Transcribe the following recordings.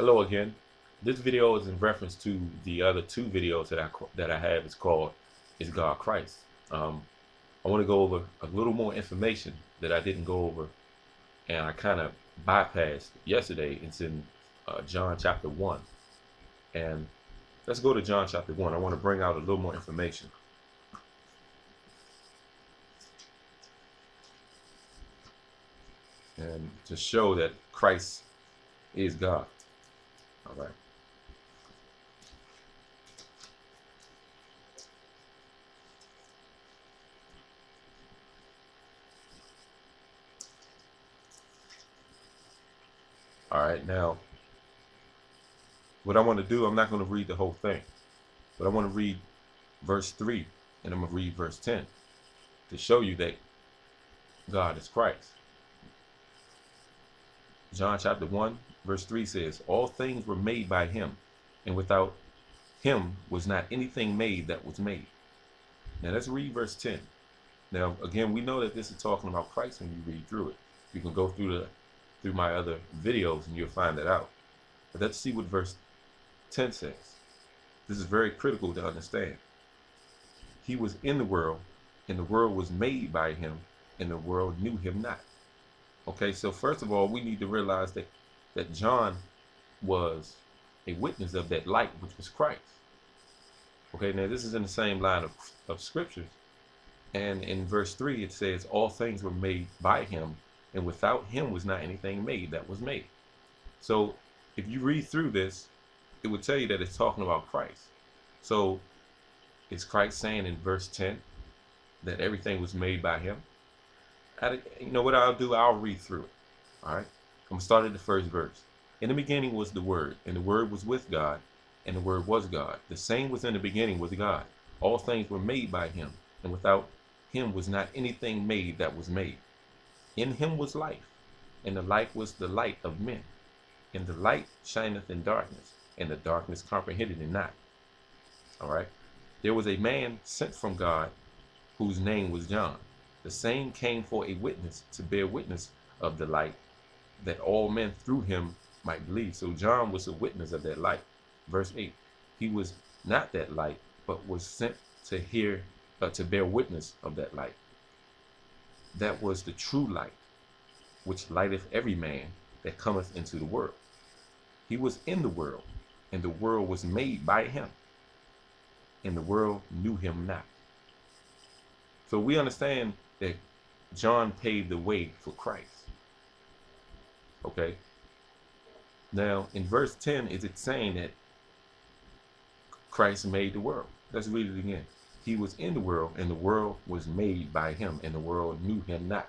Hello again. This video is in reference to the other two videos that I have. It's called "Is God Christ?" I want to go over a little more information that I didn't go over, and I kind of bypassed yesterday. It's in John chapter 1, and let's go to John chapter 1. I want to bring out a little more information and to show that Christ is God. All right. All right. Now, what I want to do, I'm not going to read the whole thing, but I want to read verse 3 and I'm going to read verse 10 to show you that God is Christ. John chapter 1 verse 3 says, all things were made by him, and without him was not anything made that was made. Now let's read verse 10. Now again, we know that this is talking about Christ when you read through it. You can go through my other videos and you'll find that out. But let's see what verse 10 says. This is very critical to understand. He was in the world, and the world was made by him, and the world knew him not. Okay, so first of all, we need to realize that John was a witness of that light, which was Christ. Okay, now this is in the same line of scriptures. And in verse 3, it says, all things were made by him, and without him was not anything made that was made. So if you read through this, it would tell you that it's talking about Christ. So is Christ saying in verse 10 that everything was made by him? You know what I'll do? I'll read through it. All right. I'm going to start at the first verse. In the beginning was the Word, and the Word was with God, and the Word was God. The same was in the beginning with God. All things were made by him, and without him was not anything made that was made. In him was life, and the life was the light of men. And the light shineth in darkness, and the darkness comprehended it not. All right. There was a man sent from God, whose name was John. The same came for a witness, to bear witness of the light, that all men through him might believe. So John was a witness of that light. Verse 8, he was not that light, but was sent to bear witness of that light. That was the true light, which lighteth every man that cometh into the world. He was in the world, and the world was made by him, and the world knew him not. So we understand that John paved the way for Christ. Okay. Now in verse 10, is it saying that Christ made the world? Let's read it again. He was in the world, and the world was made by him, and the world knew him not.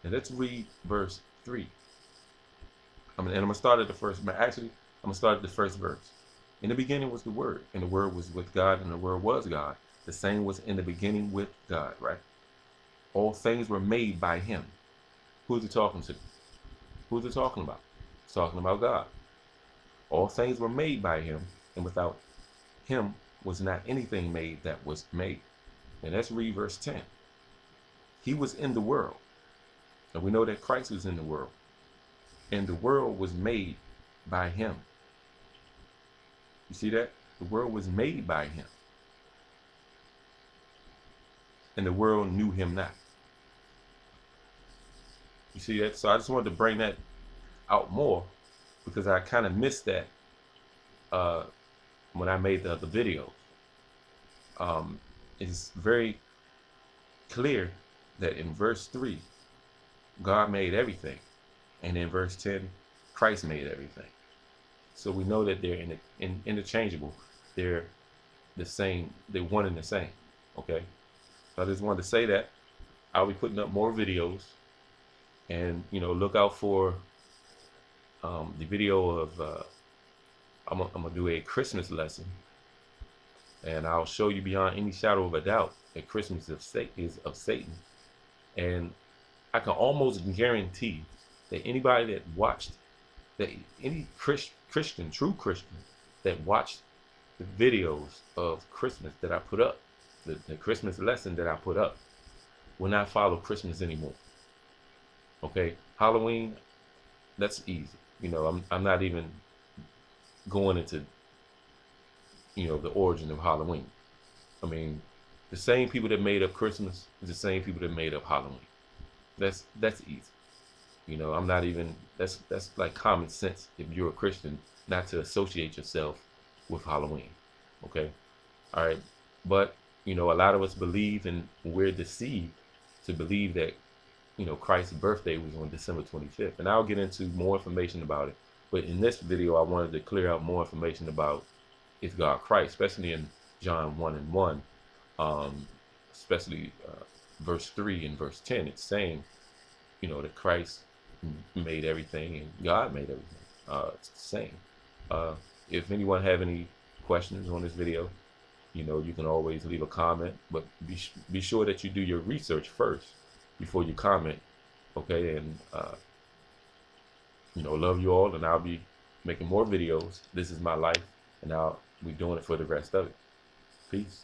Now let's read verse 3. I'm going to start at the first, but actually, I'm going to start at the first verse. In the beginning was the Word, and the Word was with God, and the Word was God. The same was in the beginning with God, right? All things were made by him. Who's it talking to? Who's it talking about? It's talking about God. All things were made by him, and without him was not anything made that was made. And let's read verse 10. He was in the world, and we know that Christ was in the world, and the world was made by him. You see that? The world was made by him, and the world knew him not. You see that? So I just wanted to bring that out more, because I kind of missed that when I made the other video. It's very clear that in verse 3, God made everything, and in verse 10, Christ made everything. So we know that they're interchangeable. They're the same. They're one and the same. Okay. So I just wanted to say that I'll be putting up more videos, and look out for the video of I'm gonna do a Christmas lesson, and I'll show you beyond any shadow of a doubt that Christmas is of Satan. And I can almost guarantee that anybody that watched, that any Christian, true Christian, that watched the videos of Christmas that I put up, the Christmas lesson that I put up, will not follow Christmas anymore. Okay, Halloween, that's easy. I'm not even going into, the origin of Halloween. I mean, the same people that made up Christmas is the same people that made up Halloween. That's easy. I'm not even, that's like common sense if you're a Christian not to associate yourself with Halloween. Okay? All right. But, a lot of us believe, and we're deceived to believe that, Christ's birthday was on December 25th. And I'll get into more information about it. But in this video, I wanted to clear out more information about is God Christ, especially in John 1 and 1, especially verse 3 and verse 10. It's saying, that Christ made everything and God made everything. It's the same. If anyone have any questions on this video, you can always leave a comment, but be sure that you do your research first before you comment. Okay, and love you all, and I'll be making more videos. This is my life, and I'll be doing it for the rest of it. Peace.